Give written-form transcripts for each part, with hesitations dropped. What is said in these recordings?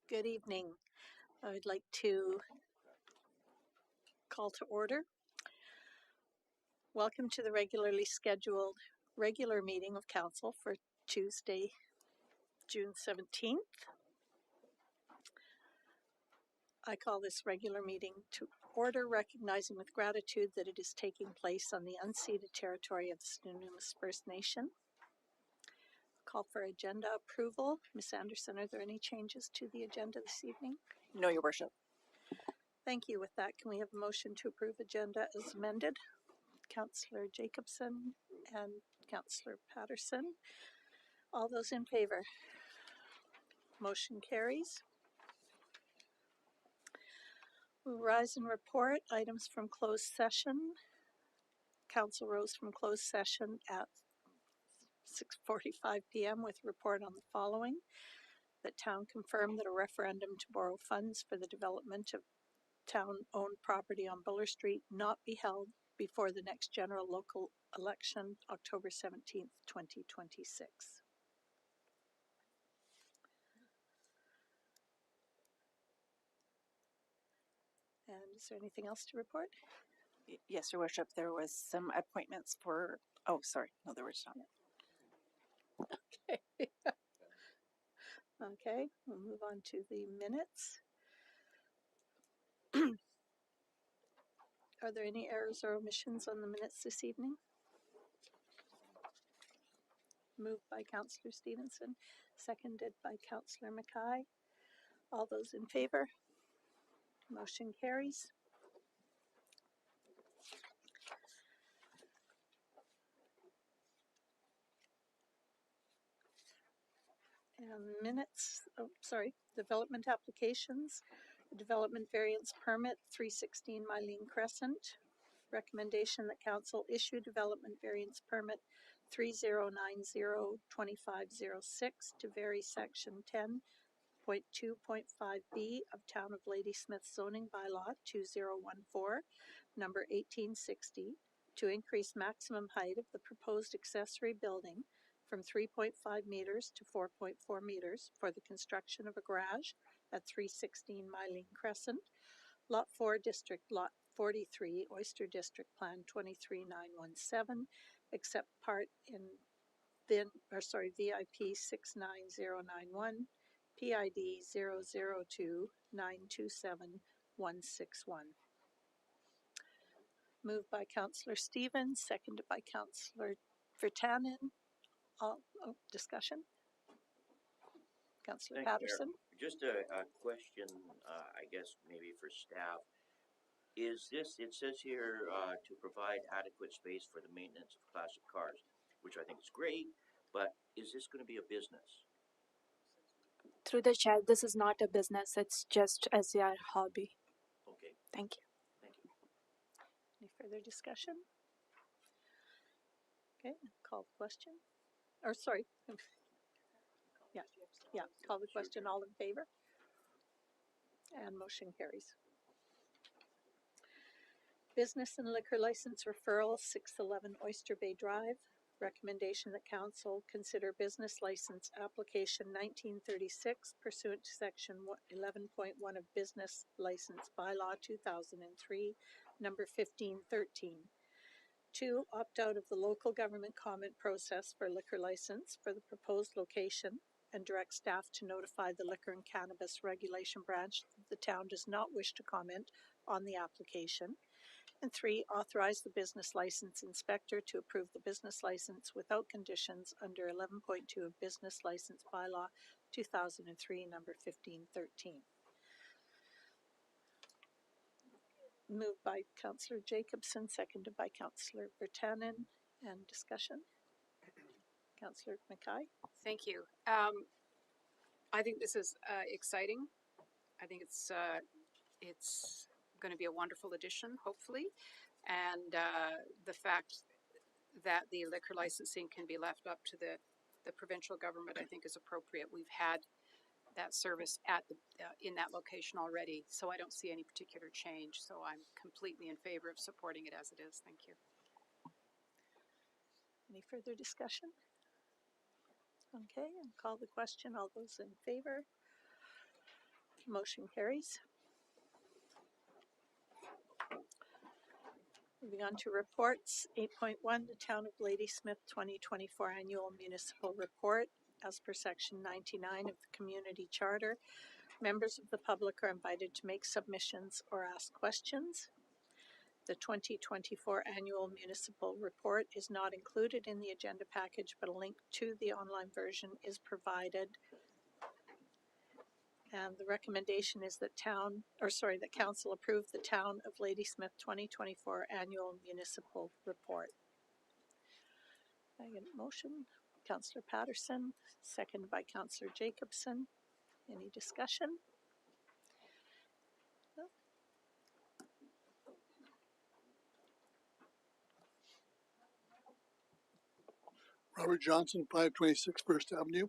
Good evening. I would like to call to order. Welcome to the regularly scheduled regular meeting of council for Tuesday, June 17th. I call this regular meeting to order, recognizing with gratitude that it is taking place on the unceded territory of the Snoonoomis First Nation. Call for agenda approval. Ms. Anderson, are there any changes to the agenda this evening? No, Your Worship. Thank you. With that, can we have a motion to approve agenda as amended? Councillor Jacobson and Councillor Patterson. All those in favor? Motion carries. We'll rise and report items from closed session. Council rose from closed session at 6:45 p.m. with a report on the following. That town confirmed that a referendum to borrow funds for the development of town-owned property on Buller Street not be held before the next general local election, October 17th, 2026. And is there anything else to report? Yes, Your Worship. There was some appointments for. Oh, sorry. No, there was not. Okay. Okay, we'll move on to the minutes. Are there any errors or omissions on the minutes this evening? Moved by Councillor Stevenson, seconded by Councillor Mackay. All those in favor? Motion carries. And minutes, development applications. Development variance permit, 316 Mylene Crescent. Recommendation that council issue development variance permit 3090-2506 to vary section 10.2.5B of Town of Ladysmith zoning bylaw 2014, number 1860, to increase maximum height of the proposed accessory building from 3.5 meters to 4.4 meters for the construction of a garage at 316 Mylene Crescent, Lot 4, District Lot 43, Oyster District Plan 23917, except part in VIP 69091, PID 002927161. Moved by Councillor Stevens, seconded by Councillor Virtanen. Discussion? Councillor Patterson. Just a question, I guess maybe for staff. Is this, it says here to provide adequate space for the maintenance of classic cars, which I think is great, but is this going to be a business? Through the chair, this is not a business, it's just as your hobby. Okay. Thank you. Thank you. Any further discussion? Okay, call the question. Or sorry. Yeah, call the question. All in favor? And motion carries. Business and liquor license referral, 611 Oyster Bay Drive. Recommendation that council consider business license application 1936 pursuant to section 11.1 of Business License Bylaw 2003, number 1513. 2, opt out of the local government comment process for liquor license for the proposed location and direct staff to notify the Liquor and Cannabis Regulation Branch that the town does not wish to comment on the application. And 3, authorize the business license inspector to approve the business license without conditions under 11.2 of Business License Bylaw 2003, number 1513. Moved by Councillor Jacobson, seconded by Councillor Virtanen. And discussion? Councillor Mackay. Thank you. I think this is exciting. I think it's going to be a wonderful addition, hopefully. And the fact that the liquor licensing can be left up to the provincial government, I think, is appropriate. We've had that service at the in that location already, so I don't see any particular change. So I'm completely in favor of supporting it as it is. Thank you. Any further discussion? Okay, and call the question. All those in favor? Motion carries. Moving on to reports, 8.1, the Town of Ladysmith 2024 Annual Municipal Report. As per Section 99 of the Community Charter, members of the public are invited to make submissions or ask questions. The 2024 Annual Municipal Report is not included in the agenda package, but a link to the online version is provided. And the recommendation is that that council approve the Town of Ladysmith 2024 Annual Municipal Report. I get a motion. Councillor Patterson, seconded by Councillor Jacobson. Any discussion? No? Robert Johnson, 526 First Avenue.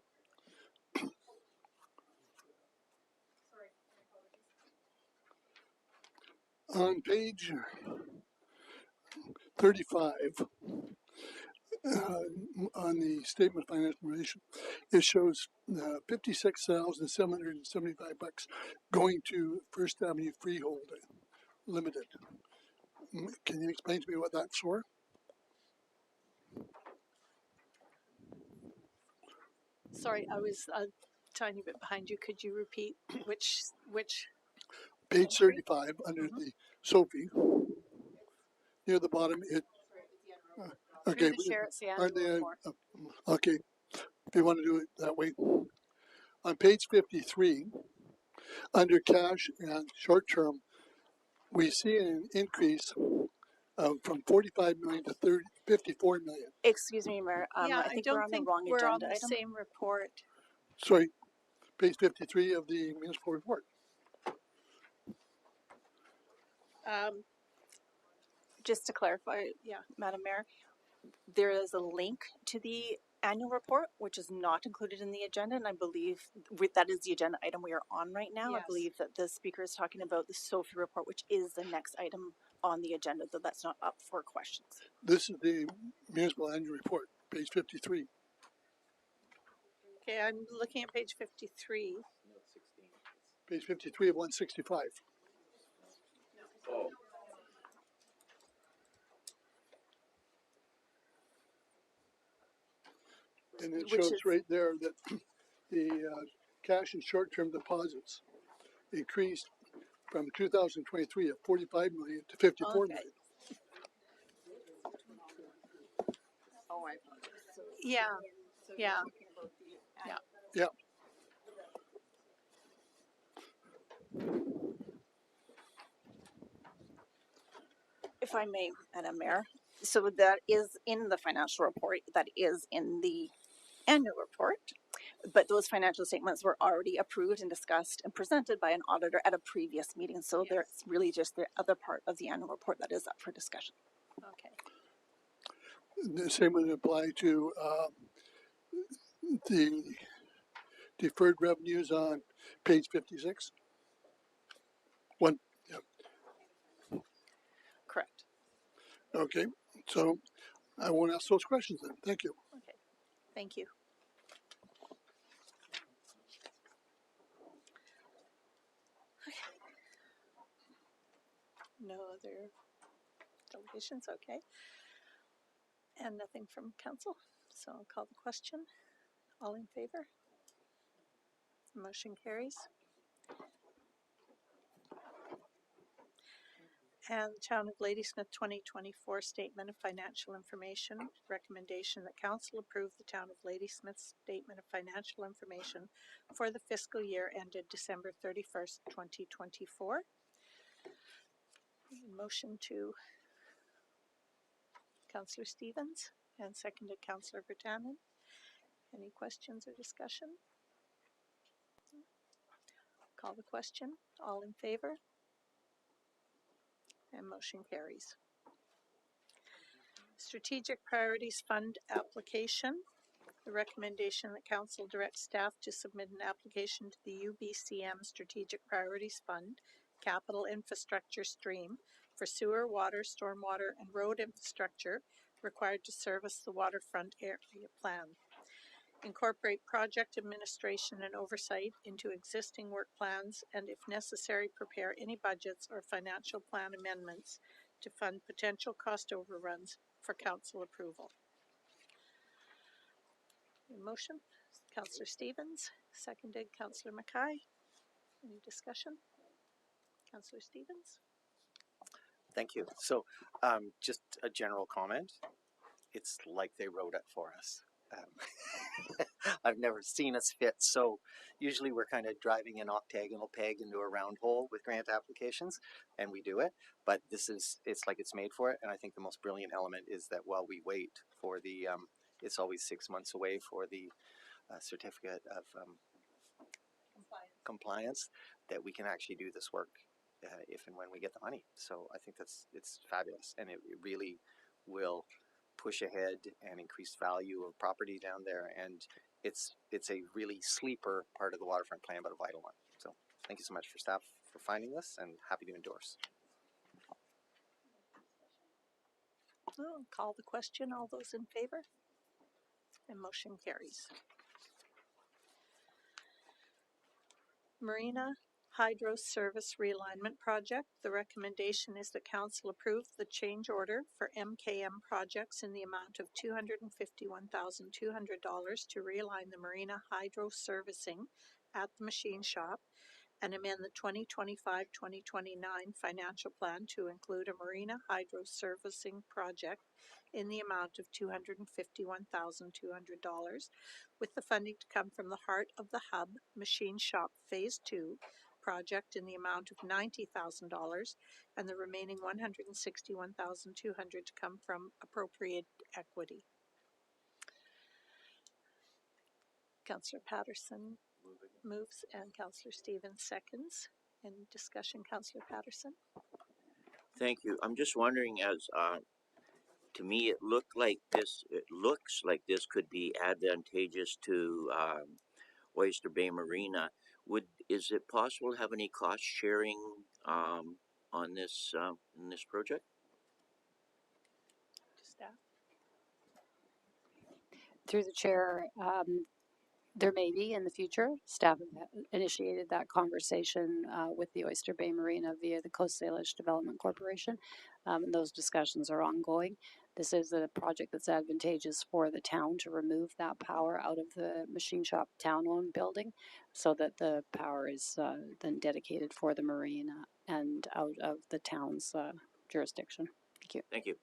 On page 35, on the statement of financial information, it shows $56,775 going to First Avenue Freehold Limited. Can you explain to me what that's for? Sorry, I was a tiny bit behind you. Could you repeat which? Page 35 under the Sophie. Near the bottom, okay. Through the chair, it's the Aren't annual they, report. okay, if you want to do it that way. On page 53, under cash and short term, we see an increase from 45 million to 54 million. Excuse me, Mayor. Yeah, I think don't we're on the think wrong we're on agenda the item. same report. Sorry, page 53 of the municipal report. Just to clarify, Yeah. Madam Mayor, there is a link to the annual report, which is not included in the agenda, and I believe that is the agenda item we are on right now. Yes. I believe that the speaker is talking about the Sophie report, which is the next item on the agenda, though that's not up for questions. This is the municipal annual report, page 53. Okay, I'm looking at page 53. Page 53 of 165. And it Which shows is- right there that the cash and short-term deposits increased from 2023 at 45 million to 54 Okay. million. Oh, I apologize. So, Yeah, yeah. Yeah. Yeah. if I may, Madam Mayor, so that is in the financial report, that is in the annual report. But those financial statements were already approved and discussed and presented by an auditor at a previous meeting. So Yes. there's really just the other part of the annual report that is up for discussion. Okay. The same would apply to the deferred revenues on page 56. Correct. Okay, so I won't ask those questions then. Thank you. Okay. Thank you. No other delegations, okay. And nothing from council, so I'll call the question. All in favor? Motion carries. And the Town of Ladysmith 2024 Statement of Financial Information. Recommendation that council approve the Town of Ladysmith Statement of Financial Information for the fiscal year ended December 31st, 2024. Motion to Councillor Stevens and seconded Councillor Vertanen. Any questions or discussion? Call the question. All in favor? And motion carries. Strategic Priorities Fund application. The recommendation that council directs staff to submit an application to the UBCM Strategic Priorities Fund capital infrastructure stream for sewer, water, stormwater, and road infrastructure required to service the waterfront area plan. Incorporate project administration and oversight into existing work plans, and if necessary, prepare any budgets or financial plan amendments to fund potential cost overruns for council approval. A motion, Councillor Stevens, seconded Councillor Mackay. Any discussion? Councillor Stevens? Thank you. So just a general comment. It's like they wrote it for us. I've never seen us fit. So usually we're kind of driving an octagonal peg into a round hole with grant applications, and we do it. But it's like it's made for it. And I think the most brilliant element is that while we wait for the, it's always 6 months away for the certificate of compliance, that we can actually do this work if and when we get the money. So I think it's fabulous, and it really will push ahead and increase value of property down there, and it's a really sleeper part of the waterfront plan, but a vital one. So thank you so much for staff for finding this, and happy to endorse. I'll call the question. All those in favor? And motion carries. Marina Hydro Service Realignment Project. The recommendation is that council approve the change order for MKM projects in the amount of $251,200 to realign the marina hydro servicing at the machine shop and amend the 2025-2029 financial plan to include a marina hydro servicing project in the amount of $251,200, with the funding to come from the Heart of the Hub Machine Shop Phase 2 project in the amount of $90,000, and the remaining $161,200 to come from appropriated equity. Councillor Patterson moves and Councillor Stevens seconds. Any discussion, Councillor Patterson? Thank you. I'm just wondering, as to me, it looks like this could be advantageous to Oyster Bay Marina. Is it possible to have any cost sharing on this in this project? Staff. Through the chair, there may be in the future. Staff have initiated that conversation with the Oyster Bay Marina via the Coast Salish Development Corporation. And those discussions are ongoing. This is a project that's advantageous for the town to remove that power out of the machine shop town-owned building so that the power is then dedicated for the marina and out of the town's jurisdiction. Thank you. Thank you.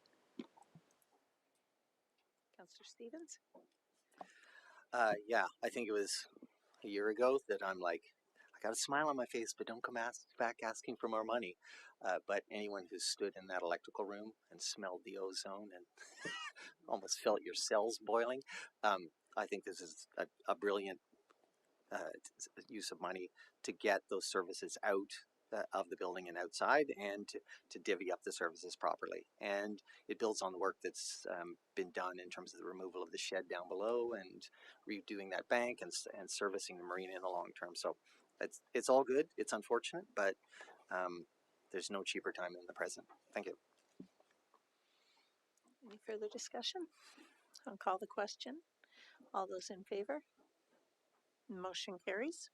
Councillor Stevens? Yeah, I think it was a year ago that I'm like, I got a smile on my face, but don't come back asking for more money. But anyone who stood in that electrical room and smelled the ozone and almost felt your cells boiling, I think this is a brilliant use of money to get those services out of the building and outside, and to divvy up the services properly. And it builds on the work that's been done in terms of the removal of the shed down below and redoing that bank and servicing the marina in the long term. So it's all good. It's unfortunate, but there's no cheaper time than the present. Thank you. Any further discussion? I'll call the question. All those in favor? Motion carries.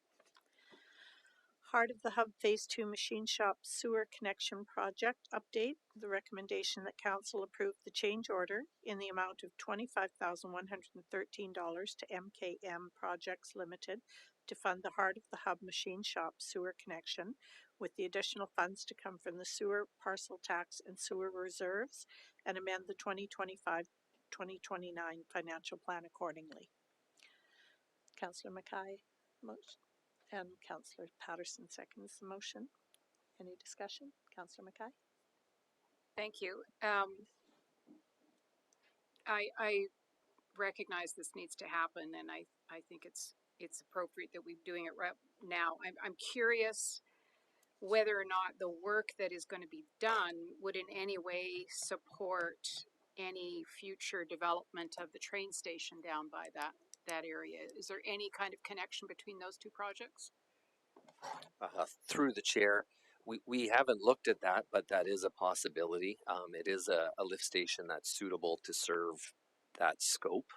Heart of the Hub Phase 2 Machine Shop Sewer Connection Project update. The recommendation that council approve the change order in the amount of $25,113 to MKM Projects Limited to fund the Heart of the Hub Machine Shop Sewer Connection, with the additional funds to come from the sewer parcel tax and sewer reserves, and amend the 2025-2029 financial plan accordingly. Councillor Mackay, motion. And Councillor Patterson seconds the motion. Any discussion? Councillor Mackay? Thank you. I recognize this needs to happen, and I think it's appropriate that we're doing it right now. I'm curious whether or not the work that is going to be done would in any way support any future development of the train station down by that area. Is there any kind of connection between those two projects? Through the chair, we haven't looked at that, but that is a possibility. It is a lift station that's suitable to serve that scope.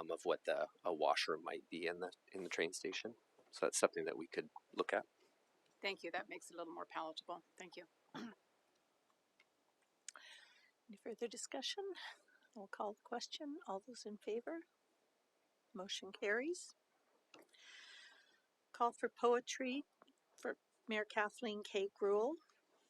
of what a washroom might be in the train station. So that's something that we could look at. Thank you. That makes it a little more palatable. Thank you. Any further discussion? I'll call the question. All those in favor? Motion carries. Call for poetry for Mayor Kathleen K. Gruel.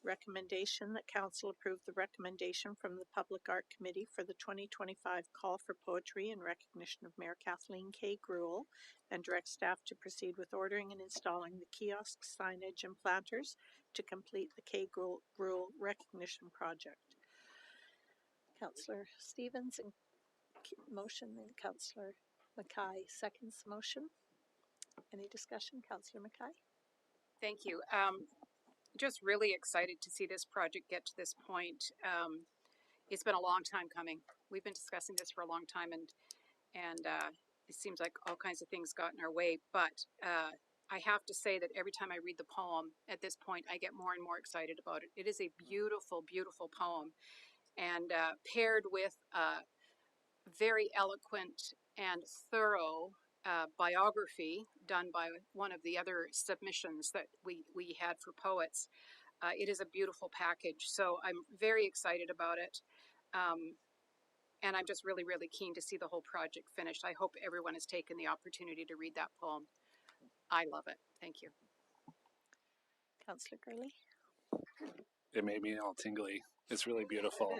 Recommendation that council approve the recommendation from the Public Art Committee for the 2025 Call for Poetry in recognition of Mayor Kathleen K. Gruel and direct staff to proceed with ordering and installing the kiosks, signage, and planters to complete the K. Gruel recognition project. Councillor Stevens and motion, and Councillor Mackay seconds the motion. Any discussion? Councillor Mackay? Thank you. Just really excited to see this project get to this point. It's been a long time coming. We've been discussing this for a long time, and it seems like all kinds of things got in our way. But I have to say that every time I read the poem at this point, I get more and more excited about it. It is a beautiful, beautiful poem, and paired with a very eloquent and thorough biography done by one of the other submissions that we had for poets. It is a beautiful package, so I'm very excited about it. And I'm just really, really keen to see the whole project finished. I hope everyone has taken the opportunity to read that poem. I love it. Thank you. Councillor Gurley? It made me all tingly. It's really beautiful.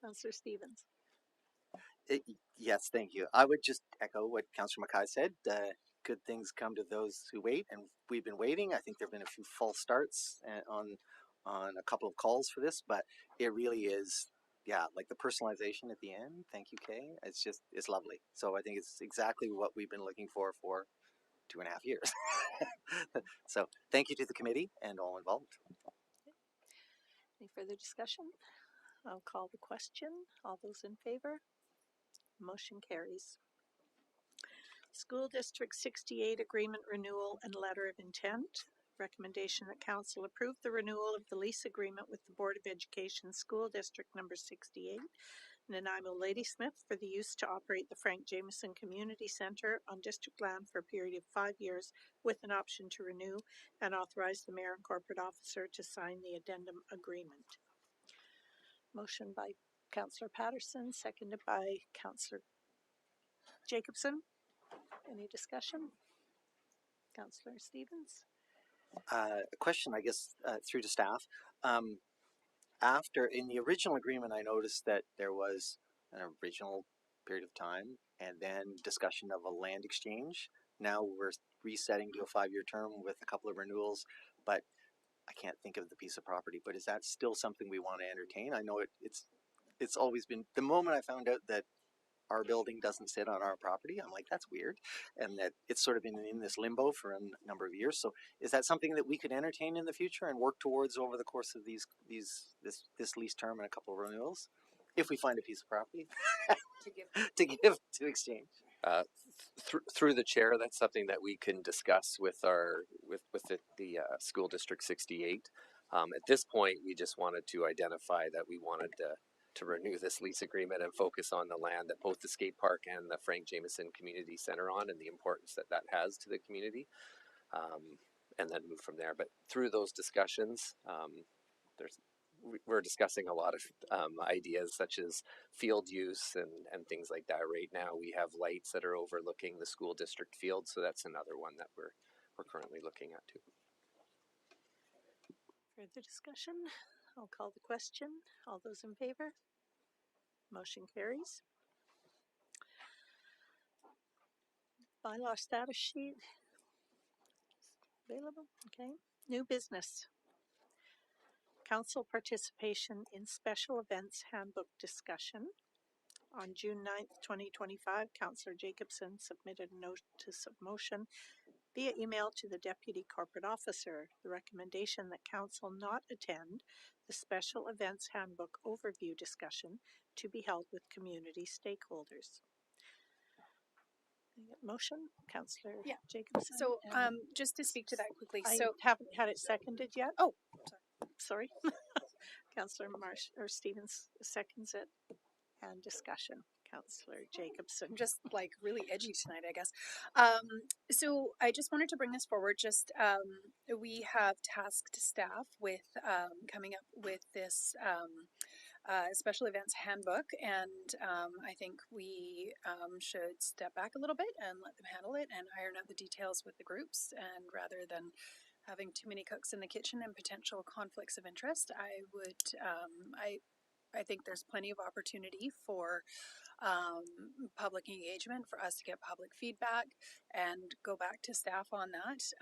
Councillor Stevens? Yes, thank you. I would just echo what Councillor Mackay said. Good things come to those who wait, and we've been waiting. I think there have been a few false starts on a couple of calls for this, but it really is, yeah, like the personalization at the end. Thank you, Kay. It's lovely. So I think it's exactly what we've been looking for 2.5 years. So thank you to the committee and all involved. Any further discussion? I'll call the question. All those in favor? Motion carries. School District 68 Agreement Renewal and Letter of Intent. Recommendation that council approve the renewal of the lease agreement with the Board of Education School District number 68, Nanaimo Ladysmith, for the use to operate the Frank Jameson Community Centre on district land for a period of 5 years with an option to renew, and authorize the mayor and corporate officer to sign the addendum agreement. Motion by Councillor Patterson, seconded by Councillor Jacobson. Any discussion? Councillor Stevens? A question, I guess, through to staff. After, in the original agreement, I noticed that there was an original period of time and then discussion of a land exchange. Now we're resetting to a 5-year term with a couple of renewals, but I can't think of the piece of property. But is that still something we want to entertain? I know it's always been, the moment I found out that our building doesn't sit on our property, I'm like, that's weird, and that it's sort of been in this limbo for a number of years. So is that something that we could entertain in the future and work towards over the course of this lease term and a couple of renewals, if we find a piece of property to exchange? Through the chair, that's something that we can discuss with the school district 68. At this point, we just wanted to identify that we wanted to renew this lease agreement and focus on the land that both the skate park and the Frank Jameson Community Center on, and the importance that has to the community, and then move from there. But through those discussions, we're discussing a lot of ideas such as field use and things like that. Right now we have lights that are overlooking the school district field, so that's another one that we're currently looking at too. Further discussion? I'll call the question. All those in favor? Motion carries. Bylaw status sheet available. Okay. New business. Council participation in special events handbook discussion. On June 9th, 2025, Councillor Jacobson submitted a notice of motion via email to the Deputy Corporate Officer. The recommendation that Council not attend the special events handbook overview discussion to be held with community stakeholders. Motion, Councillor Jacobson. So just to speak to that quickly. I So haven't had it seconded yet. Oh, sorry. Councillor Marsh or Stevens seconds it, and discussion. Councillor Jacobson. Just like really edgy tonight, I guess. So I just wanted to bring this forward. We have tasked staff with coming up with this special events handbook, and I think we should step back a little bit and let them handle it and iron out the details with the groups. And rather than having too many cooks in the kitchen and potential conflicts of interest, I think there's plenty of opportunity for public engagement, for us to get public feedback and go back to staff on that.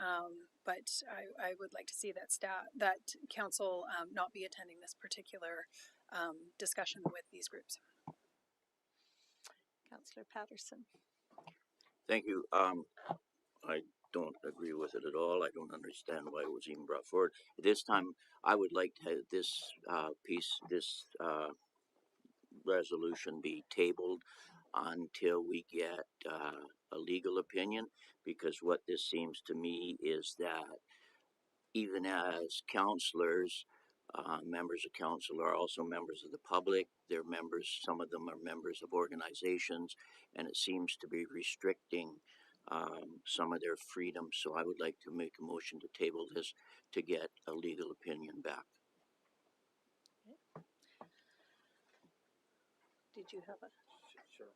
But I would like to see that council not be attending this particular discussion with these groups. Councillor Patterson. Thank you. I don't agree with it at all. I don't understand why it was even brought forward. This time, I would like to have this resolution be tabled until we get a legal opinion, because what this seems to me is that even as councillors, members of council are also members of the public. They're members, some of them are members of organizations, and it seems to be restricting some of their freedom. So I would like to make a motion to table this to get a legal opinion back. Did you have a? Sure.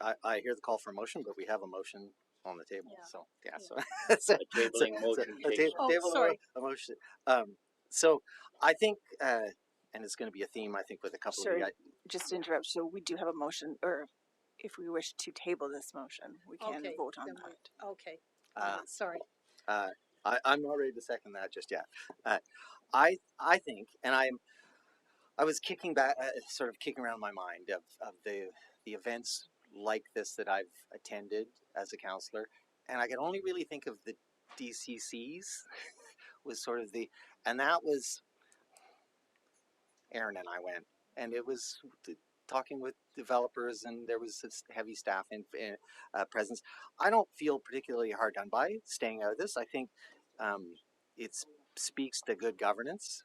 I hear the call for a motion, but we have a motion on the table. Yeah. So yeah, Yeah. so, A tabling motion a takes. table sorry. a motion. So I think, and it's going to be a theme. I think with a couple Sorry, of the just to interrupt. So we do have a motion, or if we wish to table this motion, we can Okay, vote on then that. Okay. Sorry. I'm not ready to second that just yet. I think, and I was kicking back, sort of kicking around my mind of the events like this that I've attended as a counselor, and I could only really think of the DCCs was sort of and that was Aaron and I went, and it was talking with developers, and there was this heavy staff in presence. I don't feel particularly hard done by staying out of this. I think it speaks to good governance.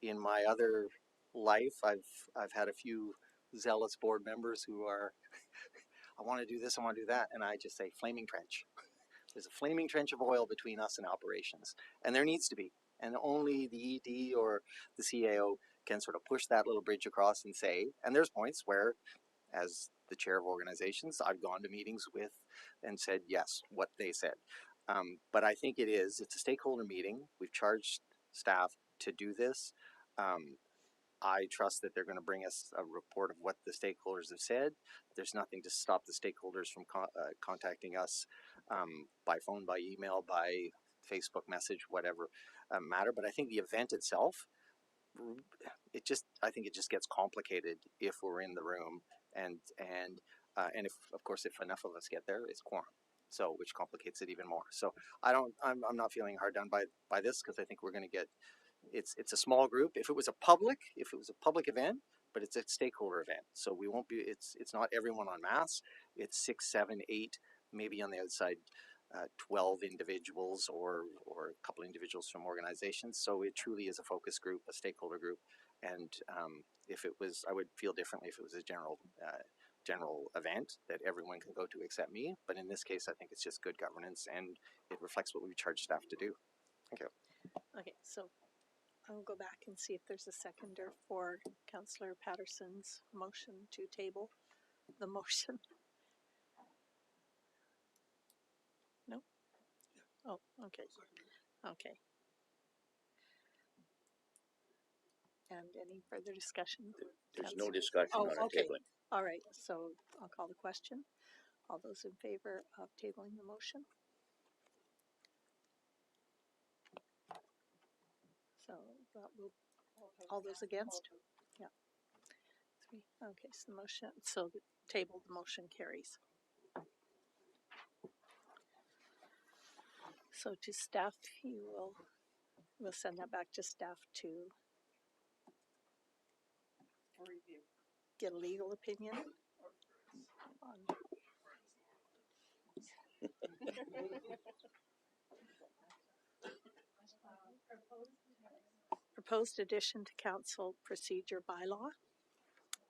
In my other life, I've had a few zealous board members who are, I want to do this, I want to do that, and I just say flaming trench. There's a flaming trench of oil between us and operations, and there needs to be. And only the ED or the CAO can sort of push that little bridge across and say, and there's points where, as the chair of organizations, I've gone to meetings with and said, yes, what they said. But I think it's a stakeholder meeting. We've charged staff to do this. I trust that they're going to bring us a report of what the stakeholders have said. There's nothing to stop the stakeholders from contacting us by phone, by email, by Facebook message, whatever matter. But I think the event itself, I think it just gets complicated if we're in the room, and if, of course, if enough of us get there, it's quorum. So, which complicates it even more. So, I'm not feeling hard done by this, because I think we're going to get. It's a small group. If it was a public event, but it's a stakeholder event, so we won't be. It's not everyone en masse. It's 6, 7, 8, maybe on the outside, 12 individuals or a couple individuals from organizations. So it truly is a focus group, a stakeholder group. And if it was, I would feel differently if it was a general event that everyone can go to except me. But in this case, I think it's just good governance, and it reflects what we charge staff to do. Thank you. Okay, so I'll go back and see if there's a seconder for Councillor Patterson's motion to table the motion. No? Oh, okay. Okay. And any further discussion? There's no discussion on a okay. tabling. All right, so I'll call the question. All those in favor of tabling the motion? So that will, all those against? Yeah. 3. Okay, so the motion, so the table, the motion carries. So to staff, we'll send that back to staff to review, get a legal opinion on. Proposed addition to council procedure bylaw.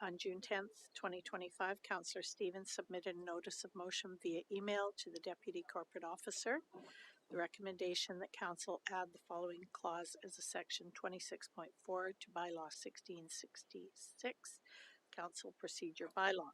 On June 10th, 2025, Councillor Stevens submitted a notice of motion via email to the Deputy Corporate Officer. The recommendation that council add the following clause as a section 26.4 to bylaw 1666, council procedure bylaw.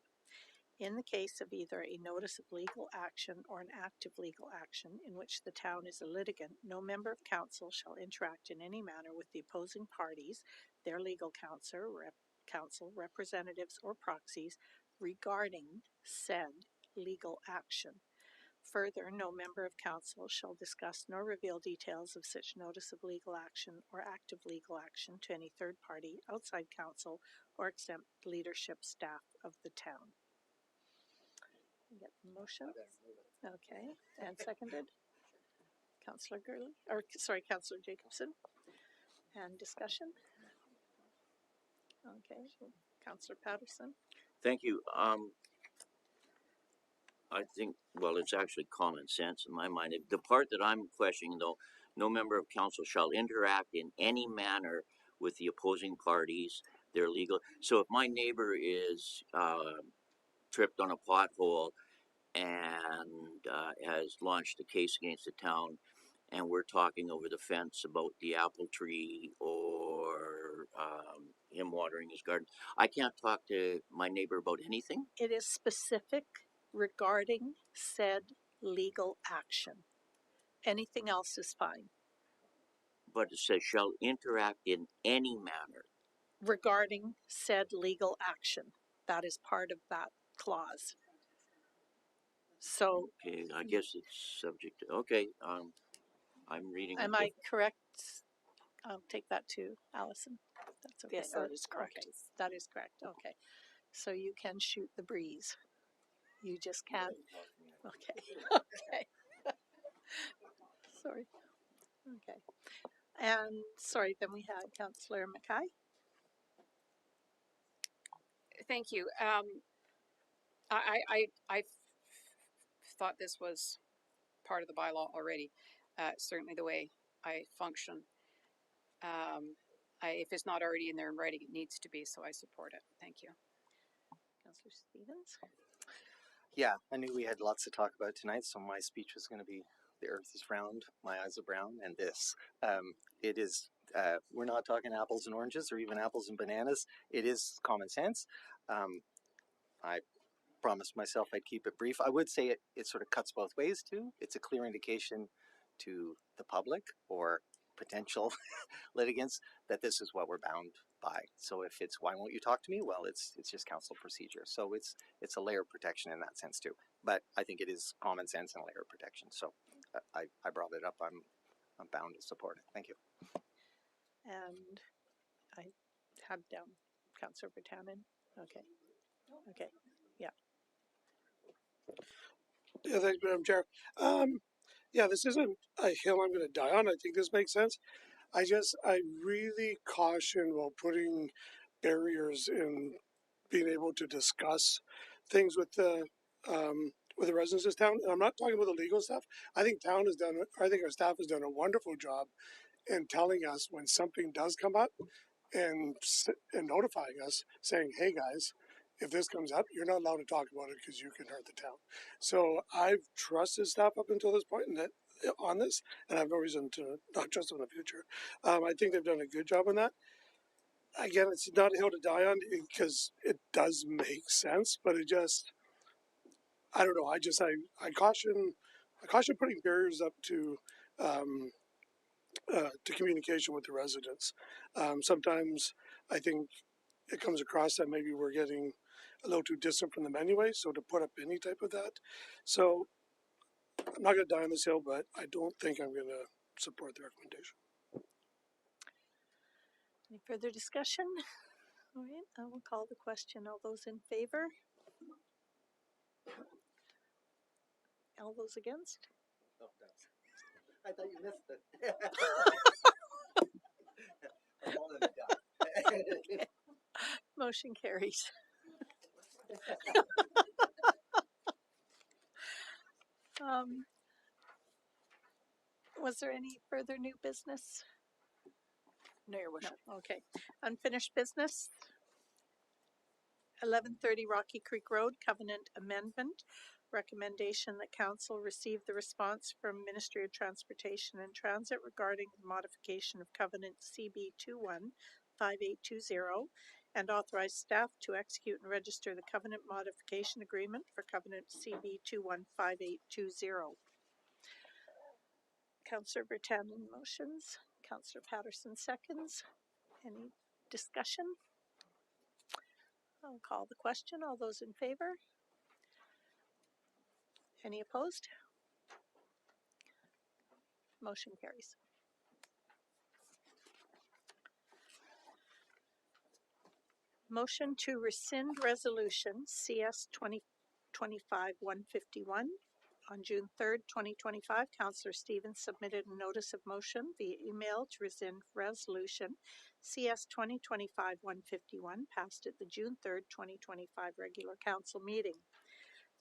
In the case of either a notice of legal action or an act of legal action in which the town is a litigant, no member of council shall interact in any manner with the opposing parties, their legal counsel, representatives, or proxies regarding said legal action. Further, no member of council shall discuss nor reveal details of such notice of legal action or act of legal action to any third party outside council or exempt leadership staff of the town. Get the motion? Okay, and seconded? Councillor Gurley, or sorry, Councillor Jacobson. And discussion? Okay, Councillor Patterson. Thank you. I think, well, it's actually common sense in my mind. The part that I'm questioning, though, no member of council shall interact in any manner with the opposing parties, their legal. So if my neighbor is tripped on a pothole and has launched a case against the town, and we're talking over the fence about the apple tree or him watering his garden, I can't talk to my neighbor about anything? It is specific regarding said legal action. Anything else is fine. But it says shall interact in any manner. Regarding said legal action. That is part of that clause. So, Okay, I guess it's subject to, okay, I'm reading. am I correct? I'll take that to Allison. That's okay. Yes, that is correct. Okay, that is correct. Okay. So you can shoot the breeze. You just can't. Okay. Okay. Sorry. Okay. And sorry, then we had Councillor Mackay. Thank you. I thought this was part of the bylaw already. Certainly the way I function. If it's not already in there in writing, it needs to be, so I support it. Thank you. Councillor Stevens. Yeah, I knew we had lots to talk about tonight, so my speech was going to be the earth is round, my eyes are brown, and this. It is, we're not talking apples and oranges or even apples and bananas. It is common sense. I promised myself I'd keep it brief. I would say it sort of cuts both ways too. It's a clear indication to the public or potential litigants that this is what we're bound by. So if it's why won't you talk to me? Well, it's just council procedure. So it's a layer of protection in that sense too. But I think it is common sense and a layer of protection. So I brought it up. I'm bound to support it. Thank you. And I had down Councillor Bertanen. Okay. Okay. Yeah. Yeah, thanks, Madam Chair. Yeah, this isn't a hill I'm going to die on. I think this makes sense. I really caution while putting barriers in being able to discuss things with the residents of town. And I'm not talking about the legal stuff. I think our staff has done a wonderful job in telling us when something does come up and notifying us, saying, "Hey guys, if this comes up, you're not allowed to talk about it because you can hurt the town." So I've trusted staff up until this point, and that on this, and I have no reason to not trust them in the future. I think they've done a good job on that. Again, it's not a hill to die on because it does make sense, but it just, I don't know. I caution putting barriers up to communication with the residents. Sometimes I think it comes across that maybe we're getting a little too distant from them anyway. So to put up any type of that, so I'm not going to die on this hill, but I don't think I'm going to support the recommendation. Any further discussion? All right, I will call the question. All those in favor? All those against? Oh, thanks. I thought you missed it. I'm all in the dark. Motion carries. Was there any further new business? No, your worship. No, okay. Unfinished business. 1130 Rocky Creek Road Covenant Amendment. Recommendation that council receive the response from Ministry of Transportation and Transit regarding the modification of Covenant CB 215820 and authorize staff to execute and register the Covenant Modification Agreement for Covenant CB 215820. Councillor Bertanen motions, Councillor Patterson seconds. Any discussion? I'll call the question. All those in favor? Any opposed? Motion carries. Motion to rescind resolution CS 2025-151. On June 3rd, 2025, Councillor Stevens submitted a notice of motion via email to rescind resolution CS 2025-151 passed at the June 3rd, 2025 regular council meeting.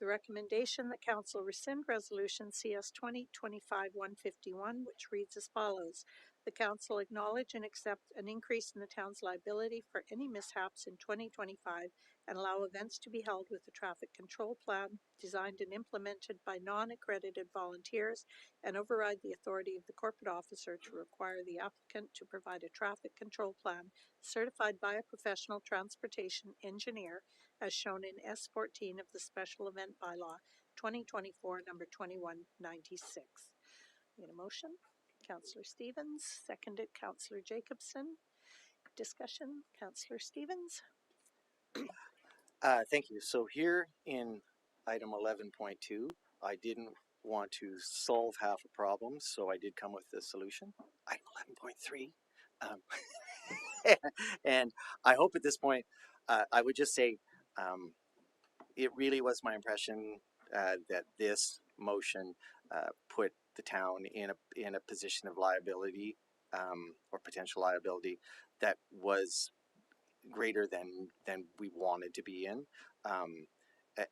The recommendation that council rescind resolution CS 2025-151, which reads as follows. The council acknowledge and accept an increase in the town's liability for any mishaps in 2025 and allow events to be held with a traffic control plan designed and implemented by non-accredited volunteers and override the authority of the corporate officer to require the applicant to provide a traffic control plan certified by a professional transportation engineer as shown in S14 of the Special Event Bylaw 2024, number 2196. Need a motion? Councillor Stevens, seconded Councillor Jacobson. Discussion, Councillor Stevens. Thank you. So here in item 11.2, I didn't want to solve half a problem, so I did come with the solution. Item 11.3. And I hope at this point, I would just say, it really was my impression that this motion put the town in a position of liability or potential liability that was greater than we wanted to be in,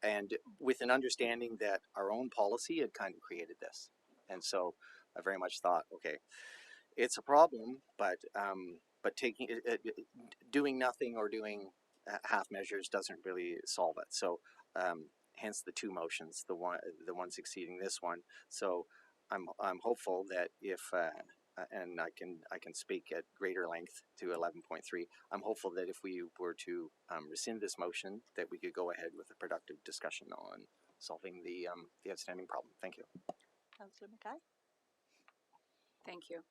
and with an understanding that our own policy had kind of created this, and so I very much thought, okay, it's a problem, but taking doing nothing or doing half measures doesn't really solve it. So hence the two motions, the one succeeding this one. So I'm hopeful that if and I can speak at greater length to 11.3. I'm hopeful that if we were to rescind this motion, that we could go ahead with a productive discussion on solving the outstanding problem. Thank you. Councillor Mackay. Thank you.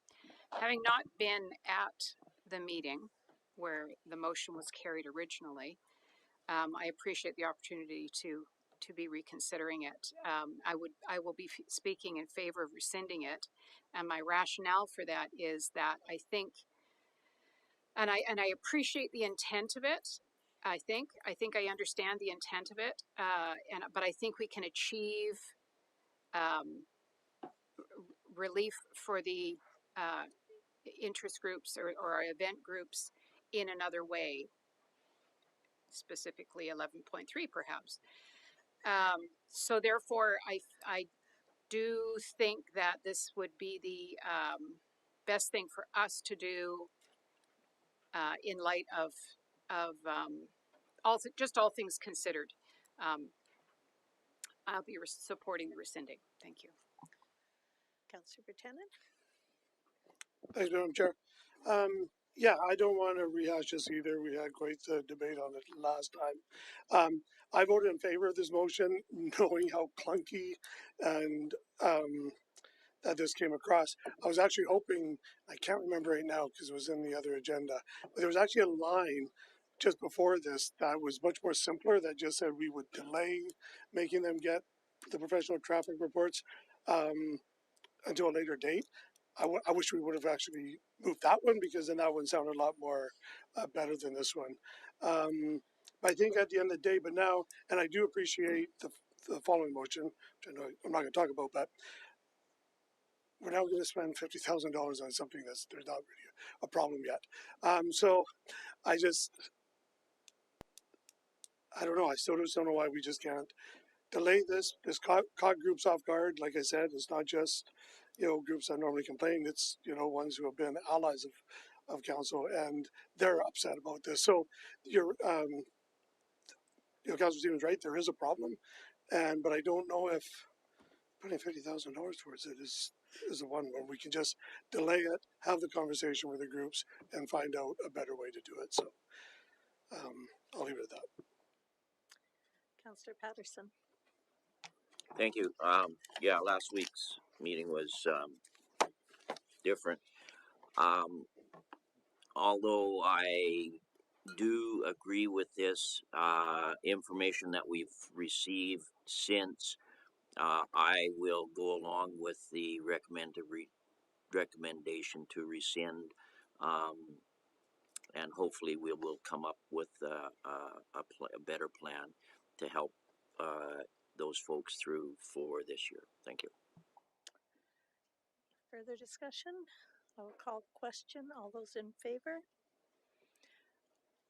Having not been at the meeting where the motion was carried originally, I appreciate the opportunity to be reconsidering it. I will be speaking in favor of rescinding it, and my rationale for that is that I think, and I appreciate the intent of it. I think I understand the intent of it, but I think we can achieve relief for the interest groups or our event groups in another way, specifically 11.3 perhaps. So therefore, I do think that this would be the best thing for us to do in light of all things considered. I'll be supporting the rescinding. Thank you. Councillor Bertanen. Thanks, Madam Chair. Yeah, I don't want to rehash this either. We had quite the debate on it last time. I voted in favor of this motion, knowing how clunky and that this came across. I was actually hoping, I can't remember right now because it was in the other agenda, but there was actually a line just before this that was much more simpler that just said we would delay making them get the professional traffic reports until a later date. I wish we would have actually moved that one because then that one sounded a lot more better than this one. But I think at the end of the day, but now, and I do appreciate the following motion, which I know I'm not going to talk about, but we're now going to spend $50,000 on something there's not really a problem yet. So I don't know. I still just don't know why we just can't delay this. This caught groups off guard. Like I said, it's not just, groups that normally complain. It's, ones who have been allies of council, and they're upset about this. So you're, Councilor Stevens right. There is a problem, but I don't know if putting $50,000 towards it is the one where we can just delay it, have the conversation with the groups, and find out a better way to do it. So I'll leave it at that. Councillor Patterson. Thank you. Yeah, last week's meeting was different. Although I do agree with this information that we've received since, I will go along with the recommendation to rescind, and hopefully we will come up with a better plan to help those folks through for this year. Thank you. Further discussion? I will call the question. All those in favor?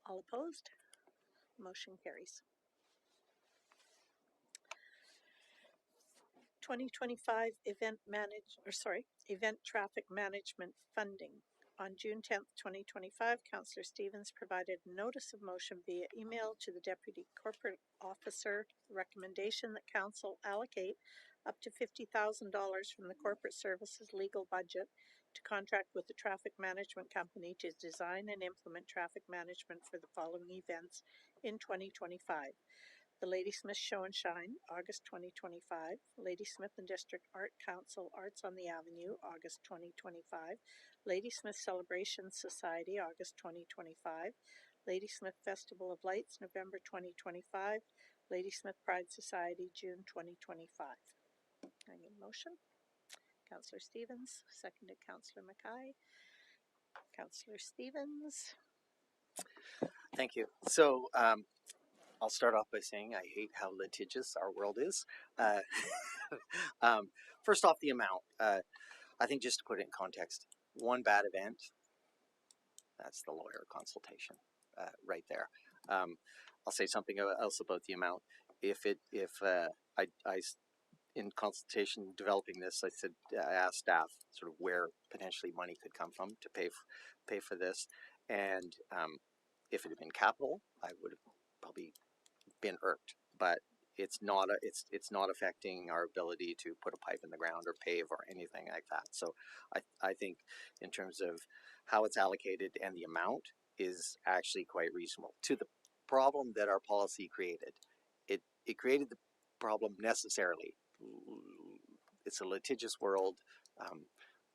All opposed? Motion carries. 2025 event traffic management funding. On June 10th, 2025, Councillor Stevens provided a notice of motion via email to the Deputy Corporate Officer, recommendation that Council allocate up to $50,000 from the Corporate Services legal budget to contract with the traffic management company to design and implement traffic management for the following events in 2025. The Ladysmith Show and Shine, August 2025. Ladysmith and District Art Council, Arts on the Avenue, August 2025. Ladysmith Celebration Society, August 2025. Ladysmith Festival of Lights, November 2025. Ladysmith Pride Society, June 2025. I need a motion. Councillor Stevens, seconded Councillor Mackay. Councillor Stevens. Thank you. So I'll start off by saying I hate how litigious our world is. First off, the amount. I think just to put it in context, one bad event, that's the lawyer consultation right there. I'll say something else about the amount. I in consultation developing this, I asked staff sort of where potentially money could come from to pay for this, and if it had been capital, I would have probably been irked, but it's not affecting our ability to put a pipe in the ground or pave or anything like that. So I think in terms of how it's allocated and the amount is actually quite reasonable. To the problem that our policy created, it created the problem necessarily. It's a litigious world.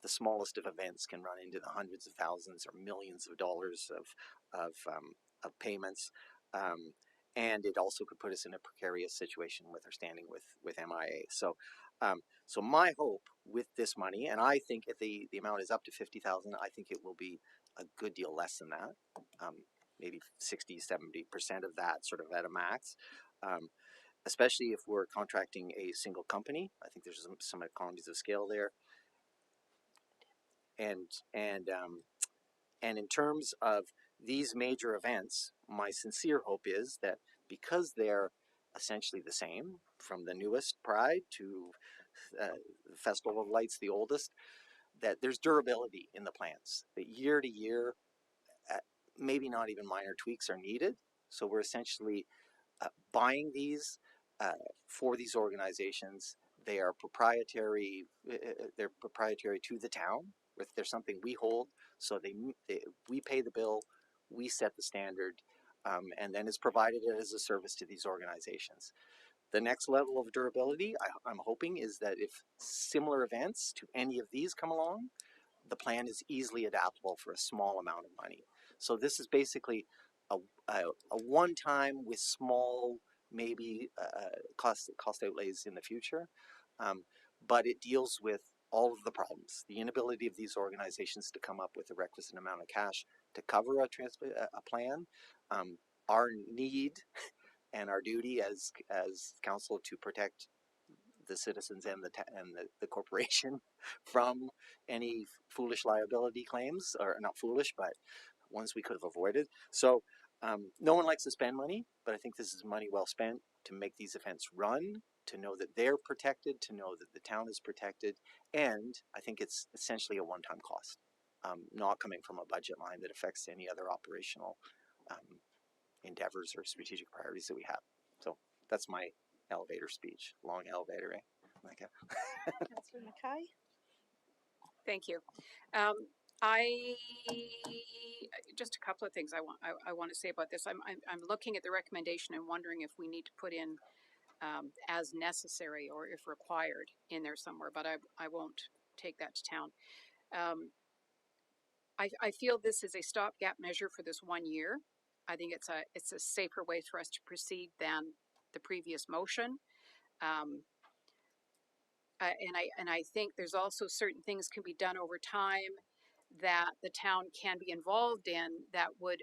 The smallest of events can run into the hundreds of thousands or millions of dollars of payments. And it also could put us in a precarious situation with our standing with MIA. So, so my hope with this money, and I think if the amount is up to $50,000, I think it will be a good deal less than that, maybe 60-70% of that, sort of at a max. Especially if we're contracting a single company, I think there's some economies of scale there. And in terms of these major events, my sincere hope is that because they're essentially the same, from the newest Pride to the Festival of Lights, the oldest, that there's durability in the plans. That year to year, maybe not even minor tweaks are needed. So we're essentially buying these for these organizations. They are proprietary. They're proprietary to the town. If there's something we hold, so we pay the bill, we set the standard, and then it's provided as a service to these organizations. The next level of durability, I'm hoping, is that if similar events to any of these come along, the plan is easily adaptable for a small amount of money. So this is basically a one-time with small, maybe cost outlays in the future, but it deals with all of the problems, the inability of these organizations to come up with the requisite amount of cash to cover a plan, our need and our duty as council to protect the citizens and the corporation from any foolish liability claims, or not foolish, but ones we could have avoided. So no one likes to spend money, but I think this is money well spent to make these events run, to know that they're protected, to know that the town is protected, and I think it's essentially a one-time cost. not coming from a budget line that affects any other operational endeavors or strategic priorities that we have. So that's my elevator speech. Long elevator, eh? Okay. Councillor Mackay? Thank you. I just a couple of things I want to say about this. I'm looking at the recommendation and wondering if we need to put in as necessary or if required in there somewhere, but I won't take that to town. I feel this is a stopgap measure for this 1 year. I think it's a safer way for us to proceed than the previous motion. And I think there's also certain things can be done over time that the town can be involved in that would,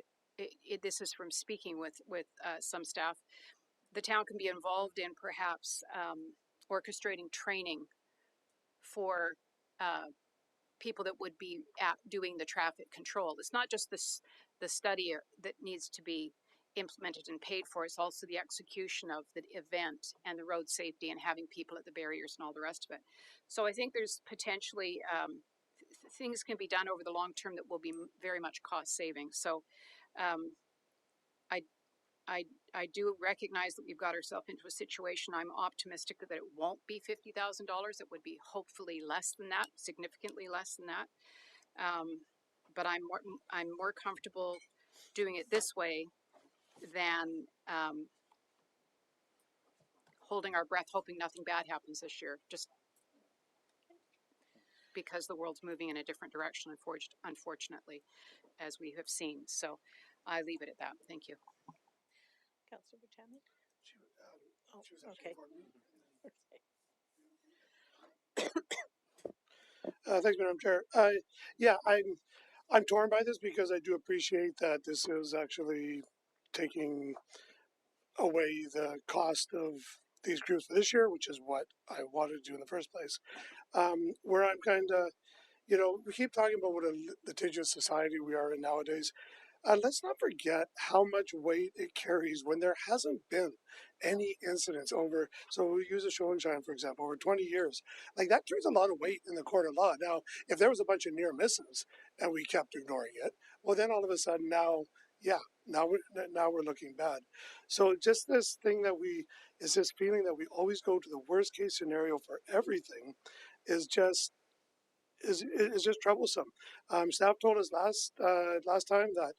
this is from speaking with some staff, the town can be involved in perhaps orchestrating training for people that would be doing the traffic control. It's not just the study that needs to be implemented and paid for, it's also the execution of the event and the road safety and having people at the barriers and all the rest of it. So I think there's potentially things can be done over the long term that will be very much cost saving. So I do recognize that we've got ourselves into a situation. I'm optimistic that it won't be $50,000. It would be hopefully less than that, significantly less than that. But I'm more comfortable doing it this way than holding our breath, hoping nothing bad happens this year, just because the world's moving in a different direction, unfortunately, as we have seen. So I leave it at that. Thank you. Councillor Butchami? She was Okay. Thanks, Madam Chair. Yeah, I'm torn by this because I do appreciate that this is actually taking away the cost of these groups for this year, which is what I wanted to do in the first place. Where I'm kind of, we keep talking about what a litigious society we are in nowadays. Let's not forget how much weight it carries when there hasn't been any incidents over. So we use a show and shine, for example, over 20 years. Like that carries a lot of weight in the court of law. Now, if there was a bunch of near misses and we kept ignoring it, well, then all of a sudden now we're looking bad. So just this thing is this feeling that we always go to the worst case scenario for everything is just troublesome. Staff told us last time that